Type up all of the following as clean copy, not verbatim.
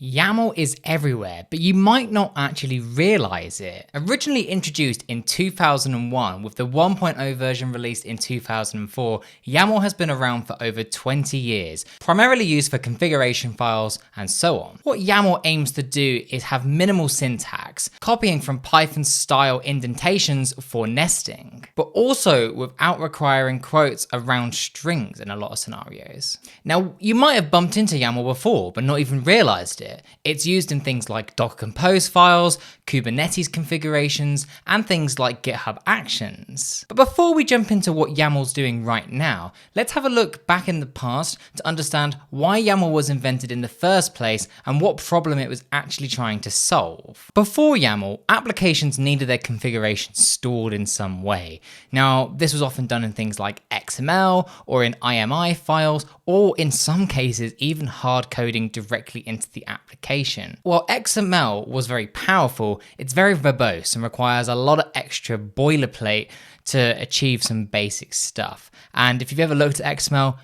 YAML is everywhere, but you might not actually realize it. Originally introduced in 2001 with the 1.0 version released in 2004, YAML has been around for over 20 years, primarily used for configuration files and so on. What YAML aims to do is have minimal syntax, copying from Python style indentations for nesting, but also without requiring quotes around strings in a lot of scenarios. Now, you might have bumped into YAML before, but not even realized it. It's used in things like Docker Compose files, Kubernetes configurations, and things like GitHub Actions. But before we jump into what YAML's doing right now, let's have a look back in the past to understand why YAML was invented in the first place and what problem it was actually trying to solve. Before YAML, applications needed their configuration stored in some way. Now, this was often done in things like XML or in IMI files, or in some cases, even hard coding directly into the application. While XML was very powerful, it's very verbose and requires a lot of extra boilerplate to achieve some basic stuff. And if you've ever looked at XML,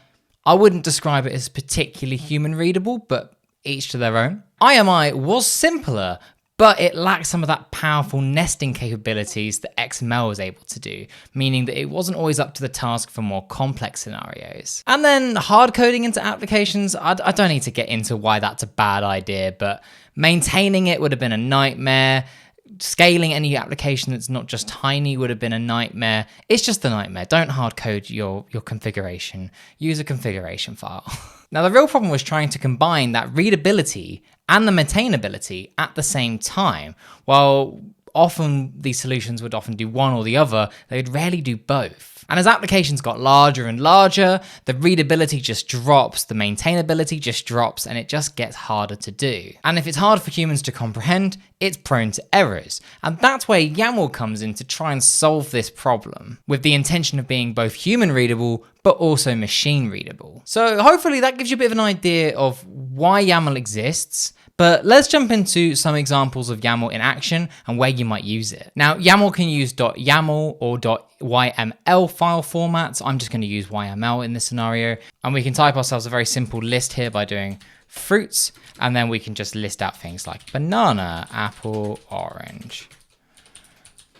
I wouldn't describe it as particularly human readable, but each to their own. IMI was simpler, but it lacked some of that powerful nesting capabilities that XML was able to do, meaning that it wasn't always up to the task for more complex scenarios. And then hard coding into applications, I don't need to get into why that's a bad idea, but maintaining it would have been a nightmare. Scaling any application that's not just tiny would have been a nightmare. It's just a nightmare. Don't hard code your configuration. Use a configuration file. Now, the real problem was trying to combine that readability and the maintainability at the same time. While often these solutions would often do one or the other, they would rarely do both. And as applications got larger and larger, the readability just drops, the maintainability just drops, and it just gets harder to do. And if it's hard for humans to comprehend, it's prone to errors. And that's where YAML comes in to try and solve this problem, with the intention of being both human readable, but also machine readable. So hopefully that gives you a bit of an idea of why YAML exists. But let's jump into some examples of YAML in action and where you might use it. Now, YAML can use .yaml or .yml file formats. I'm just going to use YML in this scenario. And we can type ourselves a very simple list here by doing fruits. And then we can just list out things like banana, apple, orange.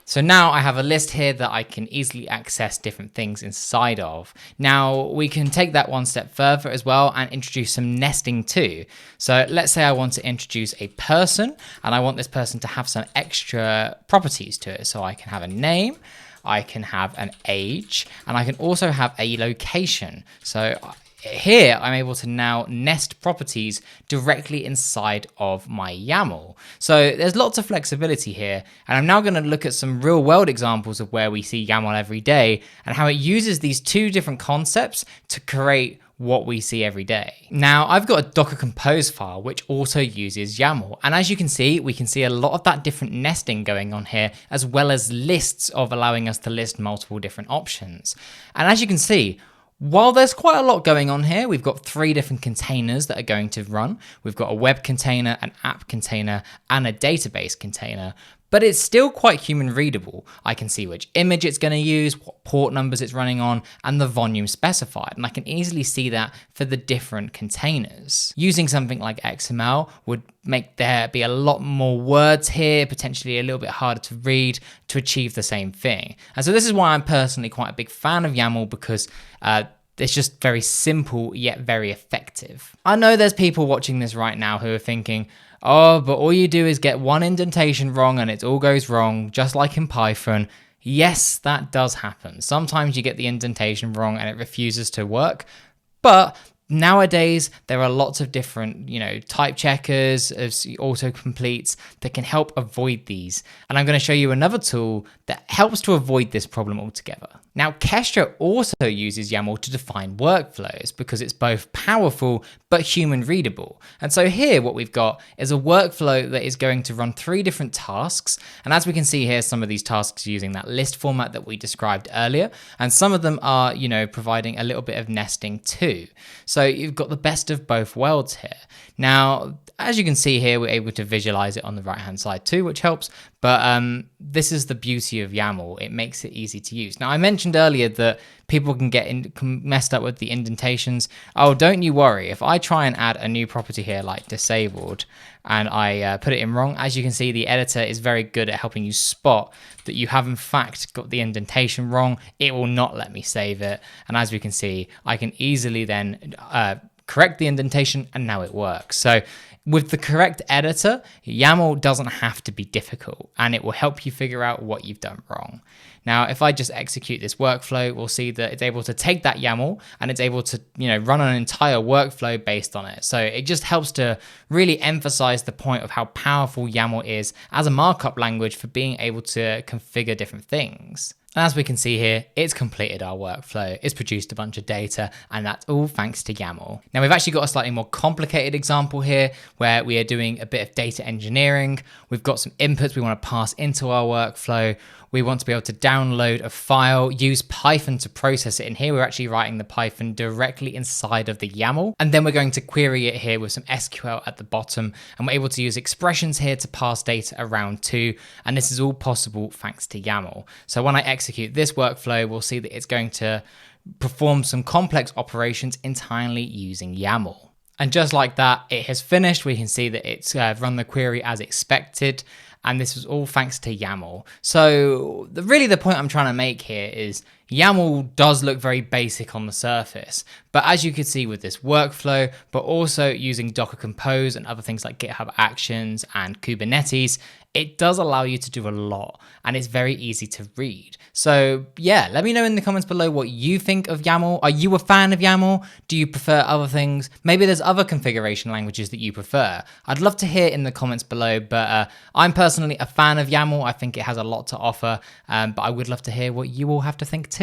So now I have a list here that I can easily access different things inside of. Now we can take that one step further as well and introduce some nesting too. So let's say I want to introduce a person and I want this person to have some extra properties to it. So I can have a name, I can have an age, and I can also have a location. So here, I'm able to now nest properties directly inside of my YAML. So there's lots of flexibility here. And I'm now going to look at some real world examples of where we see YAML every day and how it uses these two different concepts to create what we see every day. Now, I've got a Docker Compose file, which also uses YAML. And as you can see, we can see a lot of that different nesting going on here, as well as lists of allowing us to list multiple different options. And as you can see, while there's quite a lot going on here, we've got 3 different containers that are going to run. We've got a web container, an app container, and a database container, but it's still quite human readable. I can see which image it's going to use, what port numbers it's running on, and the volume specified. And I can easily see that for the different containers. Using something like XML would make there be a lot more words here, potentially a little bit harder to read to achieve the same thing. And so this is why I'm personally quite a big fan of YAML, because it's just very simple yet very effective. I know there's people watching this right now who are thinking, oh, but all you do is get one indentation wrong and it all goes wrong, just like in Python. Yes, that does happen. Sometimes you get the indentation wrong and it refuses to work, but nowadays, there are lots of different, type checkers, autocompletes that can help avoid these. And I'm going to show you another tool that helps to avoid this problem altogether. Now, Kestra also uses YAML to define workflows because it's both powerful but human readable. And so here what we've got is a workflow that is going to run 3 different tasks. And as we can see here, some of these tasks are using that list format that we described earlier. And some of them are, providing a little bit of nesting too. So you've got the best of both worlds here. Now, as you can see here, we're able to visualize it on the right-hand side too, which helps. But this is the beauty of YAML. It makes it easy to use. Now, I mentioned earlier that people can get messed up with the indentations. Oh, don't you worry. If I try and add a new property here like disabled and I put it in wrong, as you can see, the editor is very good at helping you spot that you have in fact got the indentation wrong. It will not let me save it. And as we can see, I can easily then correct the indentation, and now it works. So with the correct editor, YAML doesn't have to be difficult, and it will help you figure out what you've done wrong. Now, if I just execute this workflow, we'll see that it's able to take that YAML and it's able to, run an entire workflow based on it. So it just helps to really emphasize the point of how powerful YAML is as a markup language for being able to configure different things. And as we can see here, it's completed our workflow, it's produced a bunch of data, and that's all thanks to YAML. Now we've actually got a slightly more complicated example here where we are doing a bit of data engineering. We've got some inputs we want to pass into our workflow. We want to be able to download a file, use Python to process it. And here we're actually writing the Python directly inside of the YAML. And then we're going to query it here with some SQL at the bottom. And we're able to use expressions here to pass data around too. And this is all possible thanks to YAML. So when I execute this workflow, we'll see that it's going to perform some complex operations entirely using YAML. And just like that, it has finished. We can see that it's run the query as expected. And this was all thanks to YAML. So really the point I'm trying to make here is YAML does look very basic on the surface, but as you can see with this workflow, but also using Docker Compose and other things like GitHub Actions and Kubernetes, it does allow you to do a lot, and it's very easy to read. So yeah, let me know in the comments below what you think of YAML. Are you a fan of YAML? Do you prefer other things? Maybe there's other configuration languages that you prefer. I'd love to hear in the comments below, but I'm personally a fan of YAML. I think it has a lot to offer, but I would love to hear what you all have to think too.